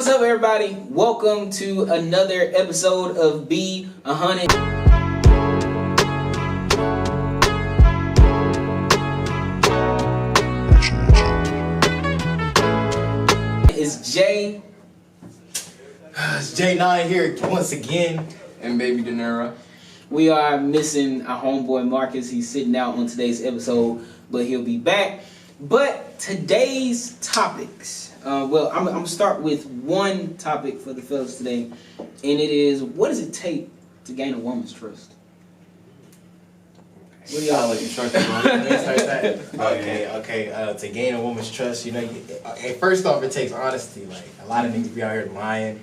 What's up, everybody? Welcome to another episode of B100. It's Jay. It's J9 here once again. And Baby De Niro. We are missing our homeboy Marcus. He's sitting out on today's episode, but he'll be back. But today's topics, I'm gonna start with one topic for the fellas today, and it is: what does it take to gain a woman's trust? What do y'all looking short? Okay. To gain a woman's trust, first off, it takes honesty. Like a lot of niggas be out here lying,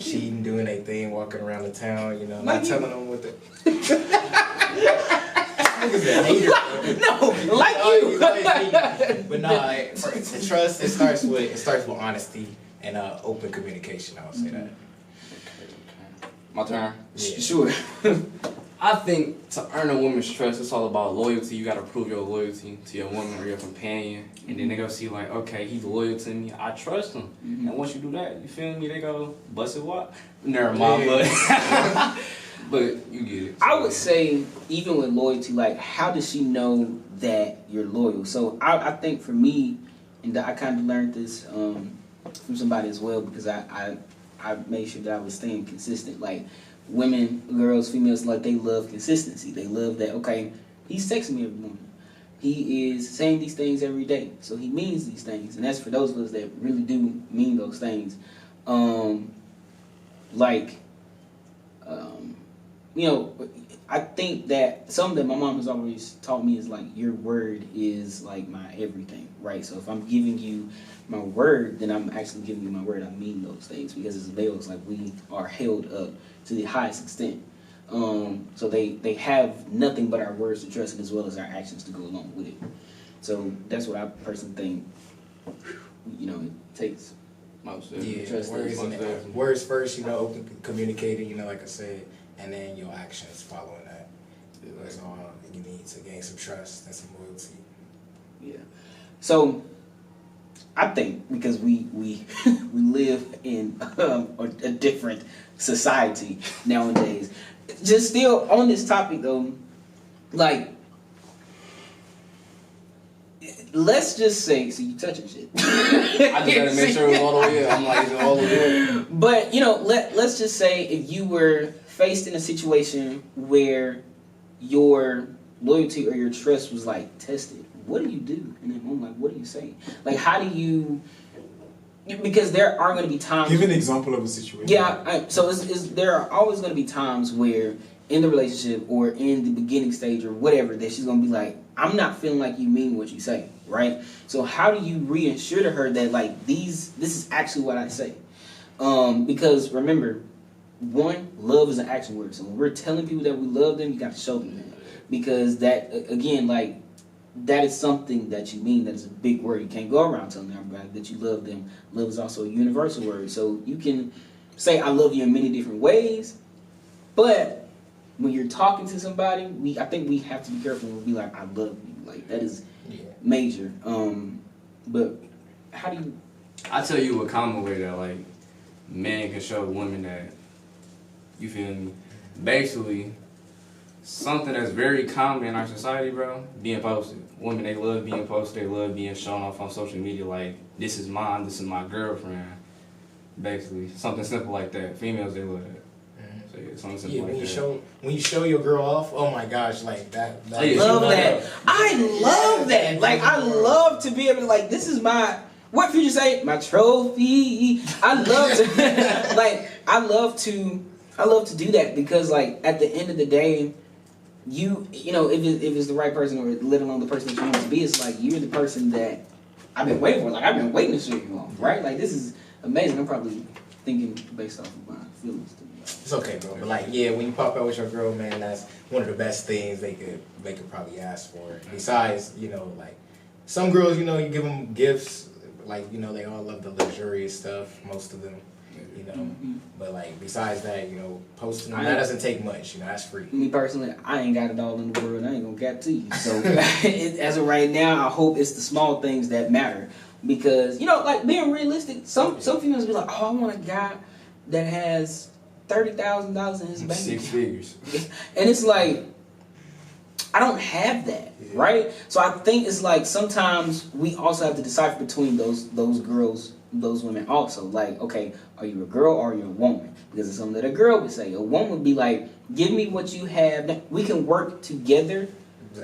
cheating, doing their thing, walking around the town, not telling them what the. Niggas a hater, bro. No, like you. But nah, the trust it starts with honesty and open communication. I would say that. My turn. Yeah. Sure. I think to earn a woman's trust, it's all about loyalty. You gotta prove your loyalty to your woman or your companion. And then they go see like, okay, he's loyal to me. I trust him. And once you do that, you feel me? They go, bust it what? Never mind, but you get it. So, I would say, even with loyalty, like, how does she know that you're loyal? So I think for me, and I kind of learned this from somebody as well, because I made sure that I was staying consistent. Like, women, girls, females, like, they love consistency. They love that, okay, he's texting me every morning. He is saying these things every day. So he means these things. And that's for those of us that really do mean those things. I think that something that my mom has always taught me is like, your word is like my everything, right? So if I'm giving you my word, then I'm actually giving you my word. I mean those things, because as males, like, we are held up to the highest extent. So they have nothing but our words to trust in, as well as our actions to go along with it. So that's what I personally think, it takes. Most Trust words first, open communicating, like I said, and then your actions following that. That's all you need to gain some trust and some loyalty. Yeah. So I think because we live in a different society nowadays. Just still on this topic though, like, let's just say, so you touching shit. I just gotta make sure it was all the way up. I'm like, is it all the way up? But let's just say if you were faced in a situation where your loyalty or your trust was like tested, what do you do in that moment? Like, what do you say? Like, how do you? Because there are going to be times. Give an example of a situation. Yeah. So there are always going to be times where in the relationship or in the beginning stage or whatever that she's going to be like, I'm not feeling like you mean what you say, right? So how do you reassure to her that, like, this is actually what I say? Because remember, one, love is an action word. So when we're telling people that we love them, you got to show them that. Because that, again, like, that is something that you mean. That is a big word. You can't go around telling everybody that you love them. Love is also a universal word. So you can say I love you in many different ways, but when you're talking to somebody, I think we have to be careful and be like, I love you. Like, that is major. But how do you? I tell you a common way that, like, men can show women that, you feel me? Basically, something that's very common in our society, bro, being posted. Women, they love being posted. They love being shown off on social media. Like, this is mine. This is my girlfriend. Basically, something simple like that. Females, they love that. So yeah, something simple like that. When you show your girl off, oh my gosh, like that. I love that. I love that. Like, I love to be able to, like, this is my. What Future say? My trophy. I love to, like, I love to do that, because, like, at the end of the day, if it's the right person, or let alone the person that you want to be, it's like, you're the person that I've been waiting for. Like, I've been waiting to show you off, right? Like, this is amazing. I'm probably thinking based off of my feelings. It's okay, bro. But like, yeah, when you pop out with your girl, man, that's one of the best things they could probably ask for. Besides, like, some girls, you give them gifts, like, they all love the luxurious stuff, most of them. But like, besides that, posting that doesn't take much. That's free. Me personally, I ain't got it all in the world. I ain't gonna get to you. So as of right now, I hope it's the small things that matter. because like being realistic. Some females be like, oh, I want a guy that has $30,000 in his bank 6 account. figures. And it's like, I don't have that, right? So I think it's like sometimes we also have to decipher between those girls, those women also. Like, okay, are you a girl or are you a woman? Because it's something that a girl would say. A woman would be like, give me what you have. We can work together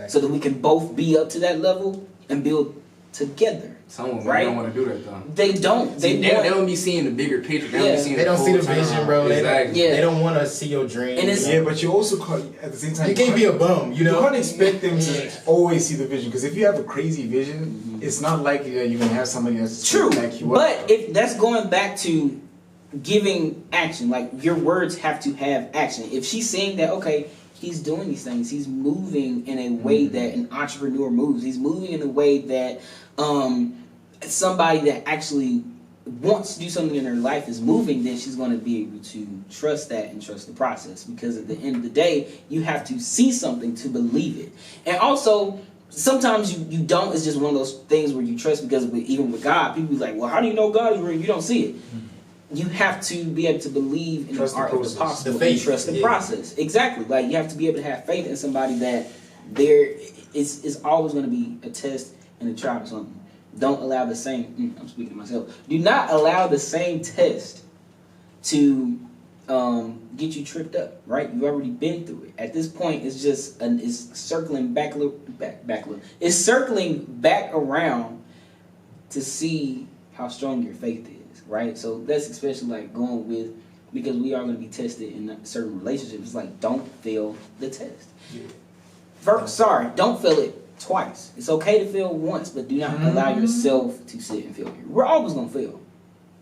so that we can both be up to that level and build together. Some women right? don't want to do that though. They don't. They don't be seeing the bigger picture. They don't be seeing they don't see the vision, bro. Exactly. They don't want to see your dream. And but you also at the same time you can't be a bum. You know, you can't expect them to always see the vision, because if you have a crazy vision, it's not likely that you're gonna have somebody that's true. Back you but up. If that's going back to giving action, like your words have to have action. If she's saying that, okay, he's doing these things, he's moving in a way that an entrepreneur moves. He's moving in a way that somebody that actually wants to do something in her life is moving, then she's going to be able to trust that and trust the process. Because at the end of the day, you have to see something to believe it. And also, sometimes you don't. It's just one of those things where you trust, because even with God, people be like, well, how do you know God is real? You don't see it. You have to be able to believe in the art of the possible and trust the process. Exactly. Like, you have to be able to have faith in somebody that there is always going to be a test and a trial or something. Don't allow the same, I'm speaking to myself, do not allow the same test to get you tripped up, right? You've already been through it. At this point, it's just, it's circling back it's circling back around to see how strong your faith is, right? So that's especially like going with, because we are going to be tested in certain relationships. It's like, don't fail the test. Don't fail it twice. It's okay to fail once, but do not allow yourself to sit and fail. We're always gonna fail.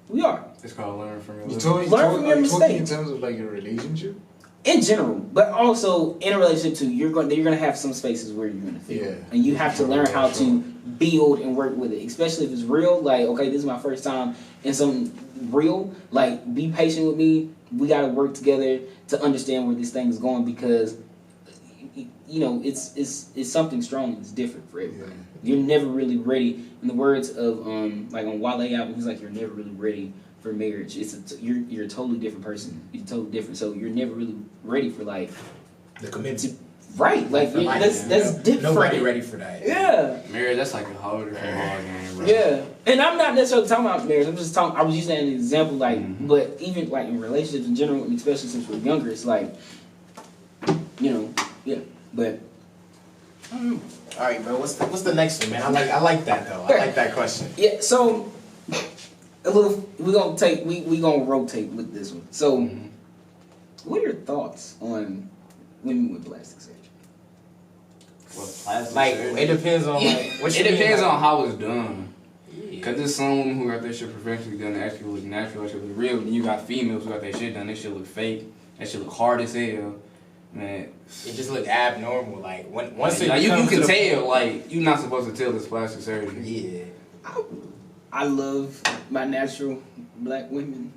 We are. It's called learn from your learn from your mistakes. In terms of like your relationship, in general, but also in a relationship too. You're gonna have some spaces where you're gonna fail, and you have to learn how to build and work with it. Especially if it's real. Like, okay, this is my first time in something real. Like, be patient with me. We gotta work together to understand where this thing is going, because it's something strong. It's different for everybody. You're never really ready. In the words of like on Wale album, he's like, you're never really ready for marriage. You're a totally different person. You're totally different. So you're never really ready for like the commitment. Right, like that's different. Nobody ready for that. Yeah, marriage, that's like a whole different ball game, bro. Yeah, and I'm not necessarily talking about marriage. I'm just talking. I was using that as an example, like, but even like in relationships in general, and especially since we're younger, it's like, yeah. But all right, bro. What's the next one, man? I like that though. I like that question. Yeah. So we're gonna rotate with this one. So, what are your thoughts on women with plastic surgery? Well, plastic like surgery. it depends on what you it depends mean, on how it's done. Cause there's some women who got their shit professionally done that actually look natural, that shit look real. And you got females who got their shit done, they shit look fake, that shit look hard as hell. Man, it just look abnormal. Like once you can tell, like, you're not supposed to tell this plastic surgery. Yeah. I love my natural black women.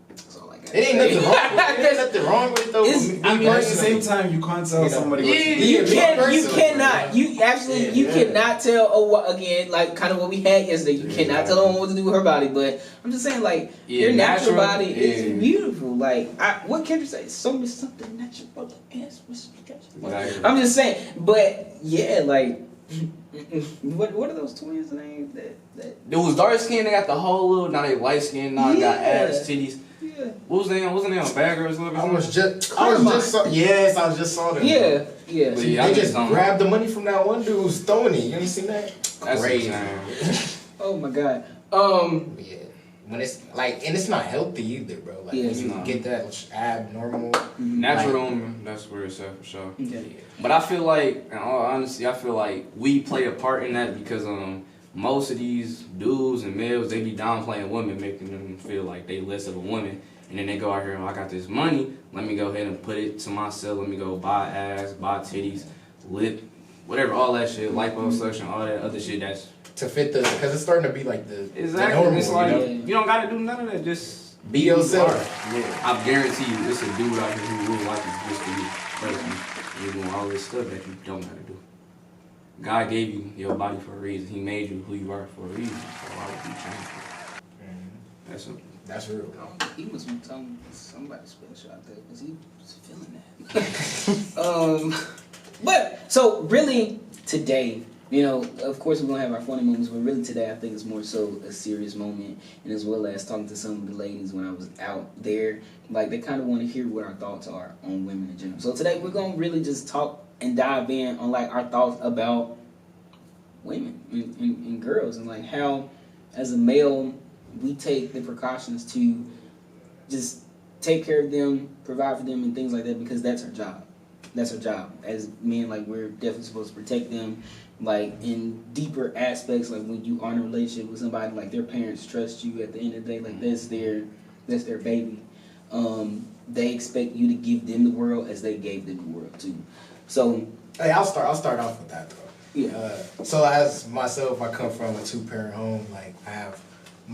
That's all I got. It ain't nothing wrong with it. There's nothing wrong with it though. But at the same time, you can't tell somebody what to do. You cannot. You actually cannot tell. Again, like kind of what we had yesterday. You cannot tell a woman what to do with her body. But I'm just saying, like, your natural body is beautiful. Like, what can you say? So something natural. I'm just saying. But yeah, like, what are those twins' names that? It was dark skin. They got the whole little. Now they light skin. Now they got ass, titties. Yeah. What was the name? Wasn't it Bad Girls Club? I was just saw them. Yeah. They just grabbed the money from that one dude who's throwing it. You ain't seen that? That's crazy. Oh my god. Yeah. When it's like, and it's not healthy either, bro. Like, when you get that abnormal, natural woman, that's where it's at for sure. Yeah. But I feel like, in all honesty, we play a part in that because most of these dudes and males, they be downplaying women, making them feel like they less of a woman. And then they go out here and I got this money, let me go ahead and put it to myself, let me go buy ass, buy titties, lip, whatever, all that shit, liposuction, all that other shit that's... to fit because it's starting to be like the normal, it's like, you don't gotta do none of that, just be yourself. Yeah. I guarantee you, it's a dude out here who really like you just for you personally. You're doing all this stuff that you don't gotta do. God gave you your body for a reason. He made you who you are for a reason. So why would you change it? That's simple. That's real. He must be telling somebody special out there because he was feeling that. But so really today, you know, of course we're gonna have our funny moments, but really today I think it's more so a serious moment, and as well as talking to some of the ladies when I was out there, like they kind of want to hear what our thoughts are on women in general. So today we're gonna really just talk and dive in on like our thoughts about women and girls, and like how as a male we take the precautions to just take care of them, provide for them, and things like that, because that's our job. That's our job. As men, like, we're definitely supposed to protect them, like, in deeper aspects, like when you are in a relationship with somebody, like their parents trust you at the end of the day, like that's their baby. They expect you to give them the world as they gave them the world too. So Hey, I'll start off with that though. yeah. So as myself, I come from a 2-parent home. Like I have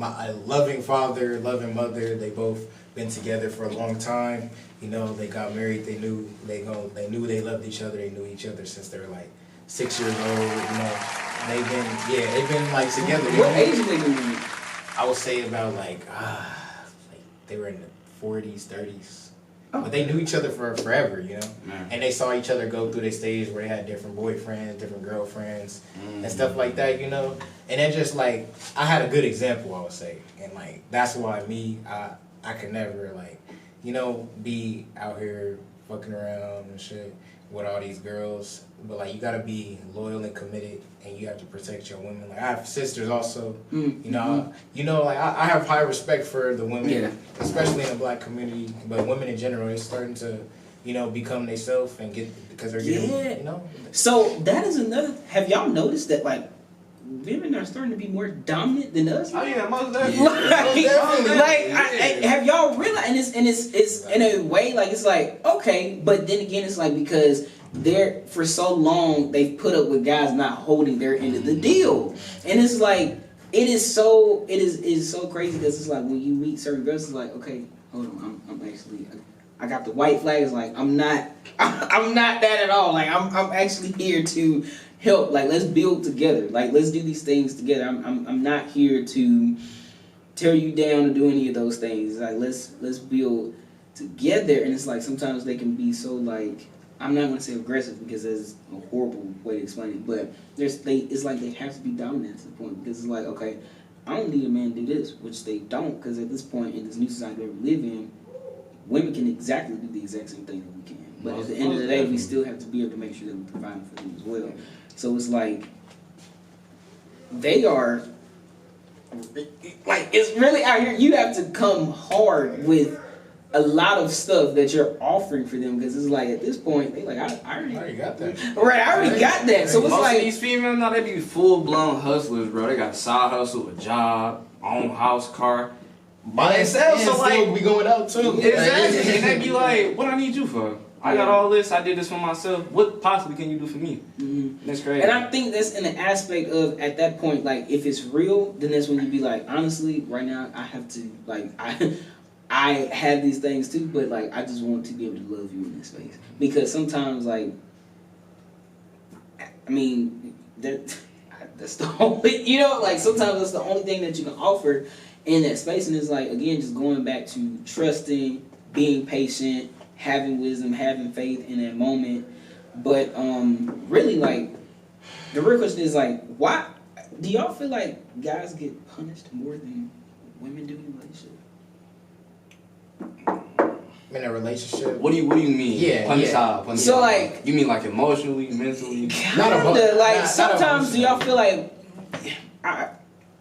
a loving father, loving mother. They both been together for a long time. You know, they got married. They knew they loved each other. They knew each other since they were like 6 years old. You know, they've been like together. What age did they get married? I would say about like they were in the 40s, 30s. But they knew each other for forever, you know? Man. And they saw each other go through their stage where they had different boyfriends, different girlfriends, and stuff like that, you know? And then just like, I had a good example, I would say. And like, that's why I could never like, you know, be out here fucking around and shit with all these girls. But like, you gotta be loyal and committed, and you have to protect your women. Like I have sisters also, you know. Like I have high respect for the women, especially in the black community. But women in general, they're starting to, you know, become themselves and because they're getting, you know. So that is another. Have y'all noticed that like women are starting to be more dominant than us? Oh yeah, most definitely. Have y'all realized? And it's in a way like it's like okay, but then again it's like because they're for so long they've put up with guys not holding their end of the deal, and it's like it is so crazy because it's like when you meet certain girls, it's like okay, hold on, I'm actually. I got the white flags. Like I'm not that at all. Like I'm actually here to help. Like let's build together. Like let's do these things together. I'm not here to tear you down or do any of those things. Like let's build together. And it's like sometimes they can be so like I'm not gonna say aggressive because that's a horrible way to explain it. But it's like they have to be dominant to the point because it's like okay, I don't need a man to do this, which they don't because at this point in this new society that we live in. Women can exactly do the exact same thing that we can. But at the end of the day, we still have to be able to make sure that we're providing for them as well. So it's like, they are, like, it's really out here. You have to come hard with a lot of stuff that you're offering for them because it's like, at this point, they like, I already got that. Right, I already got that. So it's most like. Of these females now, they be full-blown hustlers, bro. They got a side hustle, a job, own house, car. By themselves, so like we going out too. Exactly, and they be like, "What I need you for? I got all this. I did this for myself. What possibly can you do for me?" Mm-hmm. That's crazy. And I think that's in the aspect of at that point, like if it's real, then that's when you be like, honestly, right now I have to like I have these things too, but like I just want to be able to love you in this space because sometimes like I mean that's the only like sometimes that's the only thing that you can offer. In that space, and it's like again, just going back to trusting, being patient, having wisdom, having faith in that moment. But really, like the real question is like, why do y'all feel like guys get punished more than women do in relationships? In a relationship. What do you mean? Yeah, punish yeah. out. Punish So out. like, you mean like emotionally, mentally? Sometimes do y'all feel like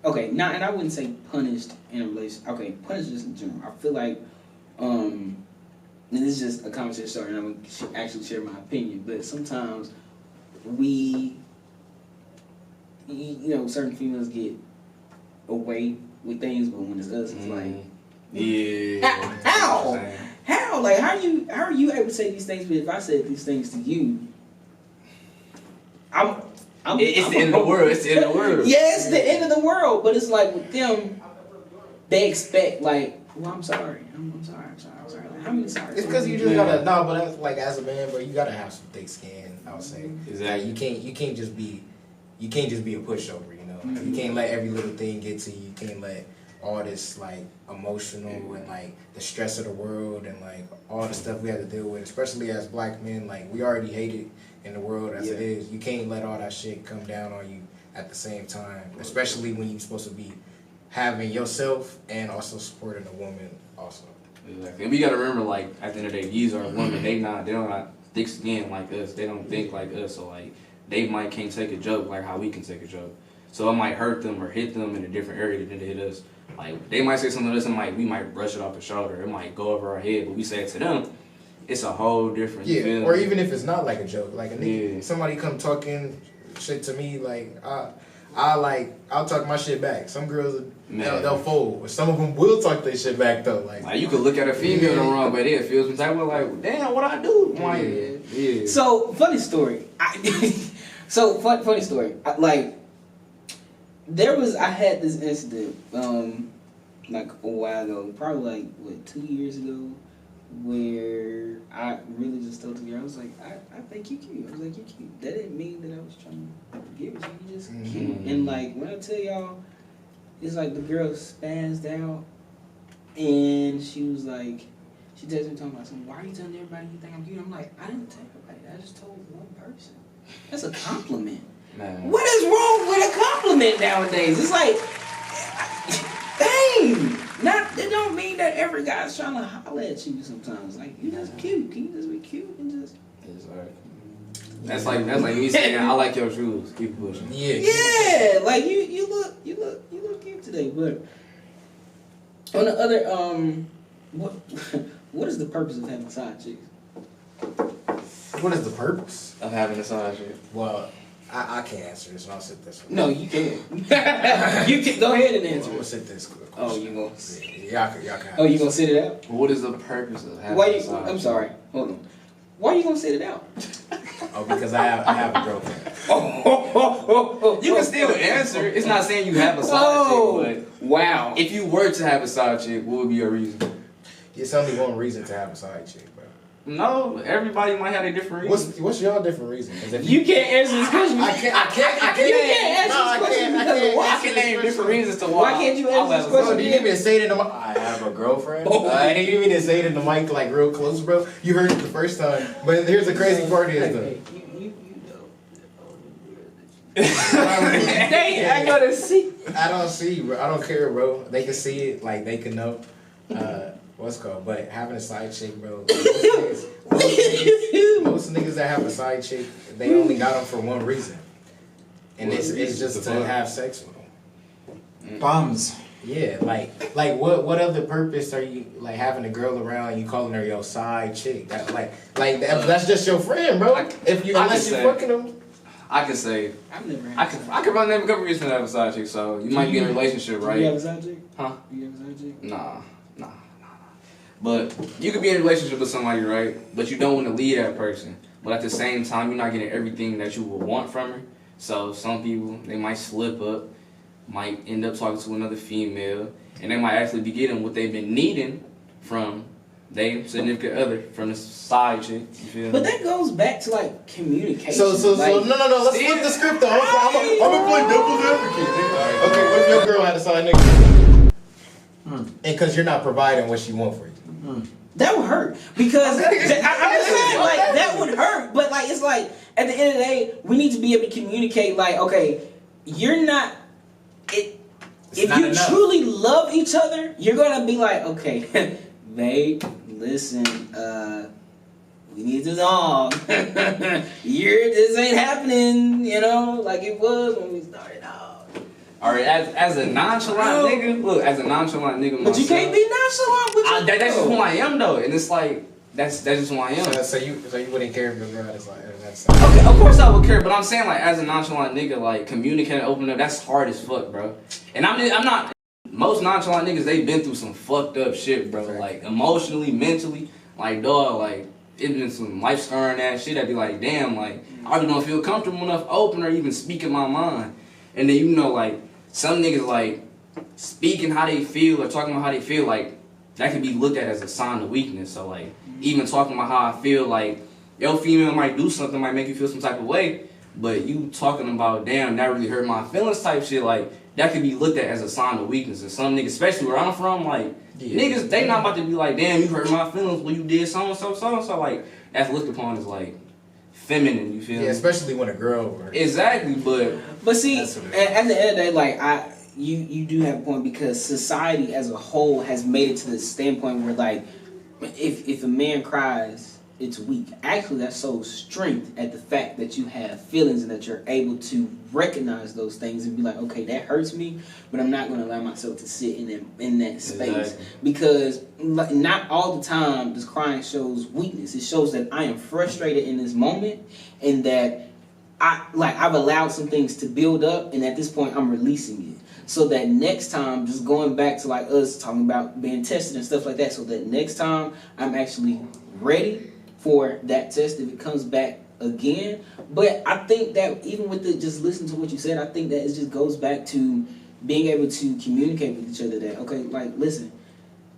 okay, and I wouldn't say punished in a relationship. Okay, punished just in general. I feel like, and this is just a conversation starter, and I'm going to actually share my opinion, but sometimes certain females get away with things, but when it's us, it's like, yeah. How? Like, how are you able to say these things, but if I said these things to you, it's the end of the world. It's the end of the world. Yeah, it's the end of the world. But it's like with them, they expect like, well, I'm sorry. I'm sorry. Like, how many sorry? It's because you just gotta but that's like as a man, bro, you gotta have some thick skin. I would say exactly. Like, you can't just be you can't just be a pushover, you know. You can't let every little thing get to you. You can't let all this like emotional and like the stress of the world and like all the stuff we have to deal with, especially as black men. Like we already hate it in the world as it is. You can't let all that shit come down on you at the same time, especially when you're supposed to be having yourself and also supporting a woman also. Exactly. And we gotta remember, like, at the end of the day, these are women. They don't not thick skin like us. They don't think like us. So like, they might can't take a joke like how we can take a joke. So it might hurt them or hit them in a different area than it hit us. Like they might say something to us and we might brush it off the shoulder. It might go over our head, but we say it to them. It's a whole different feeling. Or even if it's not like a joke, like a nigga, somebody come talking shit to me, like I'll talk my shit back. Some girls they'll fold, but some of them will talk their shit back though. Like you could look at a female the wrong way, it feels some type of like, damn, what I do? Yeah. So funny story. Funny story. I had this incident like a while ago, probably like 2 years ago, where I really just told the girl, I was like, I think you cute. I was like, you cute. That didn't mean that I was trying to give it to you. You just cute. And like when I tell y'all, it's like the girl spazzed out, and she was like, she tells me talking about something. Why are you telling everybody you think I'm cute? I'm like, I didn't tell everybody. I just told one person. That's a compliment. Man. What is wrong with a compliment nowadays? It's like, dang. It don't mean that every guy's trying to holler at you sometimes. Like, you just cute. Can you just be cute and just... That's like me saying, I like your shoes. Keep pushing. Yeah, like you look cute today. But on the other, what is the purpose of having side chicks? what is the purpose of having a side chick? Well, I can't answer this, and I'll sit this one. No, you can. You can go ahead and answer. I'm gonna sit this question. Oh, you gonna? Y'all can have Oh, you gonna sit it out? What is the purpose of having Why a you? side I'm chick? sorry. Hold on. Why are you gonna sit it out? Oh, because I have a girlfriend. You can still answer. It's not saying you have a side chick, but wow. if you were to have a side chick, what would be your reason? It's only one reason to have a side chick, bro. No, everybody might have a different reason. What's y'all different reason? 'Cause if You can't answer this question. I can't. You can't answer this question because of what? I can name different reasons to why. Why can't you answer this Bro, question? do you need me to say it in the mic? I have a girlfriend. Oh. Do you need me to say it in the mic like real close, bro? You heard it the first time. But here's the crazy part is though. I gotta see. I don't see, bro. I don't care, bro. They can see it, like they can know. What's it called? But having a side chick, bro. Most niggas that have a side chick, they only got them for one reason, and it's just to have sex with them. Bombs. Yeah, like what other purpose are you like having a girl around and you calling her your side chick? That's just your friend, bro. Unless you're fucking them. I could say I've never had. I could run name a couple reasons to have a side chick. So you might be in a relationship, right? You have a side chick? Huh? You have a side chick? Nah. But you could be in a relationship with somebody, right? But you don't want to leave that person. But at the same time, you're not getting everything that you would want from her. So some people, they might slip up, might end up talking to another female, and they might actually be getting what they've been needing from their significant other, from the side chick. You feel But me? that goes back to like communication. So like, no. Let's flip the script though. I'm gonna play devil's advocate. Nigga. Okay, what if your girl had a side nigga? And because you're not providing what she want for you. that would hurt because I'm just saying like that would hurt. But like it's like at the end of the day, we need to be able to communicate. Like okay, you're not it. If not you enough. truly love each other, you're gonna be like, okay, babe, listen, we need to talk. This ain't happening, you know, like it was when we started out. Alright, as a nonchalant nigga, look, as a nonchalant nigga But you myself, can't be nonchalant with your that's just girl. who I am though, and it's like that's just who I am. So you wouldn't care if your girl had a side. Okay, of course I would care, but I'm saying like as a nonchalant nigga, like communicating, opening up, that's hard as fuck, bro. And I'm not. Most nonchalant niggas, they've been through some fucked up shit, bro. Like emotionally, mentally, like dog, like it's been some life scarring ass shit. I'd be like, damn, like I really don't feel comfortable enough to open or even speaking my mind. And then you know, like some niggas like speaking how they feel or talking about how they feel, like that could be looked at as a sign of weakness. So like even talking about how I feel, like your female might do something, might make you feel some type of way, But you talking about, damn, that really hurt my feelings type shit, like, that could be looked at as a sign of weakness. And some niggas, especially where I'm from, like, niggas, they not about to be like, damn, you hurt my feelings when you did so-and-so. Like, that's looked upon as, like, feminine, you feel me? Yeah, especially when a girl. Exactly, But see, at the end of the day, like, you do have a point, because society as a whole has made it to the standpoint where, like, if a man cries, it's weak. Actually, that shows strength at the fact that you have feelings and that you're able to recognize those things and be like, okay, that hurts me, but I'm not going to allow myself to sit in that space. Exactly. Because not all the time does crying shows weakness. It shows that I am frustrated in this moment, and that I've allowed some things to build up, and at this point I'm releasing it. So that next time, just going back to like us talking about being tested and stuff like that, so that next time I'm actually ready for that test if it comes back again. But I think that even with just listening to what you said, I think that it just goes back to being able to communicate with each other that, okay, like, listen,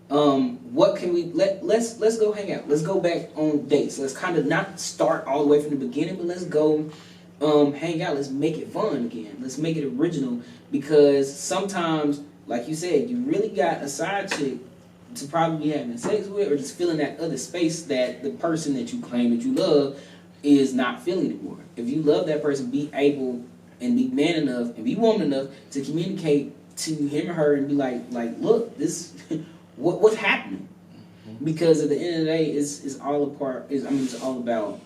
what can we let's go hang out. Let's go back on dates. Let's kind of not start all the way from the beginning, but let's go hang out. Let's make it fun again. Let's make it original, because sometimes, like you said, you really got a side chick to probably be having sex with, or just feeling that other space that the person that you claim that you love is not feeling anymore. If you love that person, be able and be man enough and be woman enough to communicate to him or her and be like, look, this what's happening? Because at the end of the day, it's all about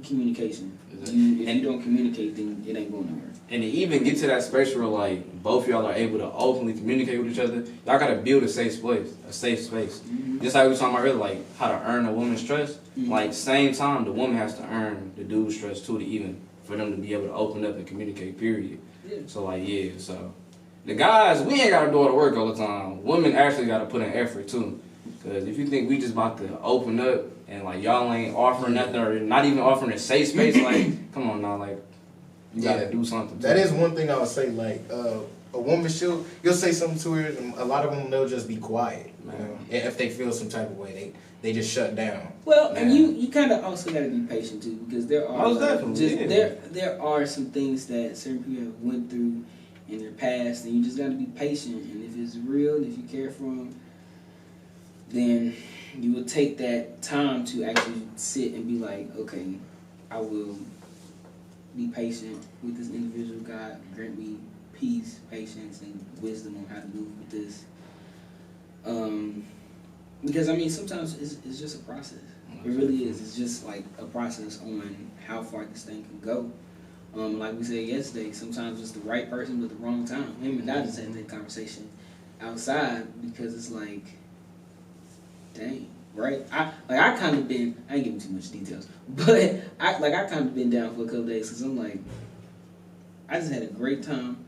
communication. If you don't communicate, then it ain't going nowhere. And to even get to that space where, like, both y'all are able to openly communicate with each other, y'all gotta build a safe space. Mm-hmm. Just like we were talking about earlier, like, how to earn a woman's trust. Mm-hmm. Like, same time, the woman has to earn the dude's trust too, to even for them to be able to open up and communicate, period. Yeah. So, like, yeah, so the guys, we ain't gotta do all the work all the time. Women actually gotta put in effort too. Because if you think we just about to open up and, like, y'all ain't offering nothing, or not even offering a safe space, like, come on now, like, you gotta do something. That is one thing I would say. Like, a woman, you'll say something to her, and a lot of them, they'll just be quiet. You know? If they feel some type of way, they just shut down. Well, and you kind of also gotta be patient too, because there are there are some things that certain people have went through in their past, and you just gotta be patient. And if it's real, and if you care for them, then you will take that time to actually sit and be like, okay, I will be patient with this individual. God, grant me peace, patience, and wisdom on how to move with this. Because I mean, sometimes it's just a process. It really is. It's just like a process on how far this thing can go. Like we said yesterday, sometimes it's the right person with the wrong time. Him and I just had that conversation outside, because it's like, dang, right? I kind of been, I ain't giving too much details, but I kind of been down for a couple days, because I'm like, I just had a great time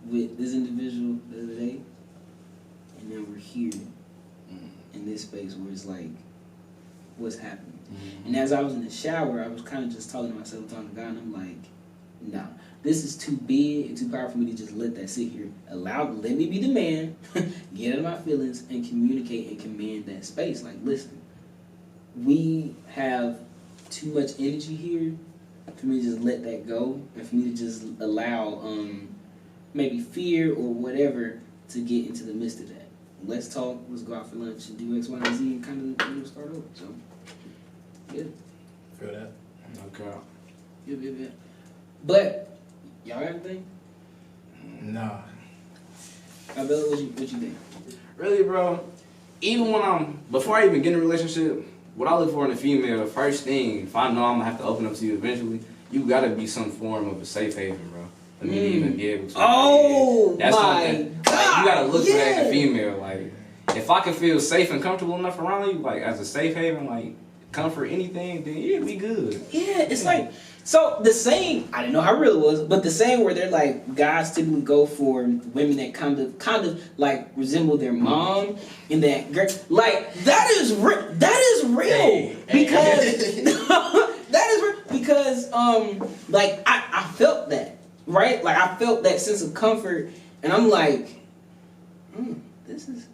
with this individual the other day, and then we're here in this space where it's like, what's happening? Mm-hmm. And as I was in the shower, I was kind of just talking to myself, talking to God, and I'm like, nah, this is too big and too powerful for me to just let that sit here. Let me be the man, get out of my feelings, and communicate and command that space. Like, listen, we have too much energy here for me to just let that go, and for me to just allow maybe fear or whatever to get into the midst of that. Let's talk, let's go out for lunch and do X, Y, and Z, and kind of start over. So, yeah. Feel that? Okay. Yeah. But, y'all have anything? Nah. I bet what you think? Really, bro, even before I even get in a relationship, what I look for in a female, the first thing, if I know I'm gonna have to open up to you eventually, you gotta be some form of a safe haven, bro. For me to even be able to. Oh, that's my something, God. Like, you gotta look for that in a female. Like, if I can feel safe and comfortable enough around you, like, as a safe haven, like, comfort anything, then yeah, we good. Yeah, it's like, so the saying, I didn't know how real it was, but the saying where they're like, guys typically go for women that kind of like resemble their mom, and that, like, that is real. Because that is real, because like I felt that, right? Like, I felt that sense of comfort, and I'm like, this is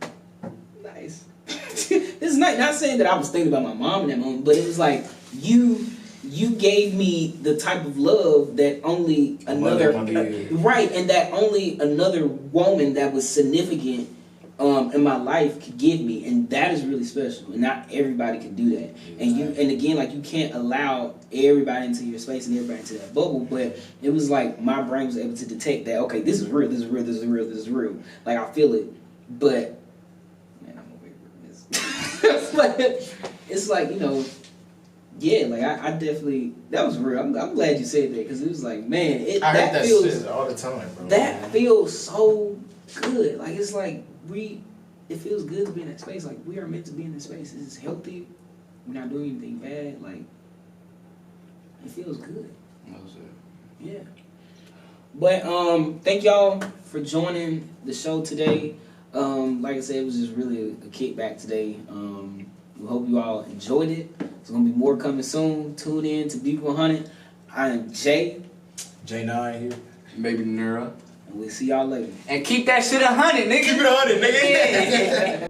nice. This is nice. Not saying that I was thinking about my mom in that moment, but it was like, you you gave me the type of love that only another right, and that only another woman that was significant in my life could give me, and that is really special. And not everybody can do that. And again, like, you can't allow everybody into your space and everybody into that bubble. But it was like my brain was able to detect that. Okay, this is real. This is real. This is real. This is real. Like, I feel it. But man, I'm over here with this. But it's like, you know. Yeah, like I definitely, that was real. I'm glad you said that, because it was like, man, I heard that shit all the time, bro. That feels so good. Like, it's like it feels good to be in that space. Like, we are meant to be in this space. This is healthy. We're not doing anything bad. Like, it feels good. Yeah. But thank y'all for joining the show today. Like I said, it was just really a kickback today. We hope you all enjoyed it. There's going to be more coming soon. Tune in to B100. I am Jay. J9 here. Baby Nero. And we'll see y'all later. And keep that shit 100, nigga. Keep it 100, nigga. Yeah.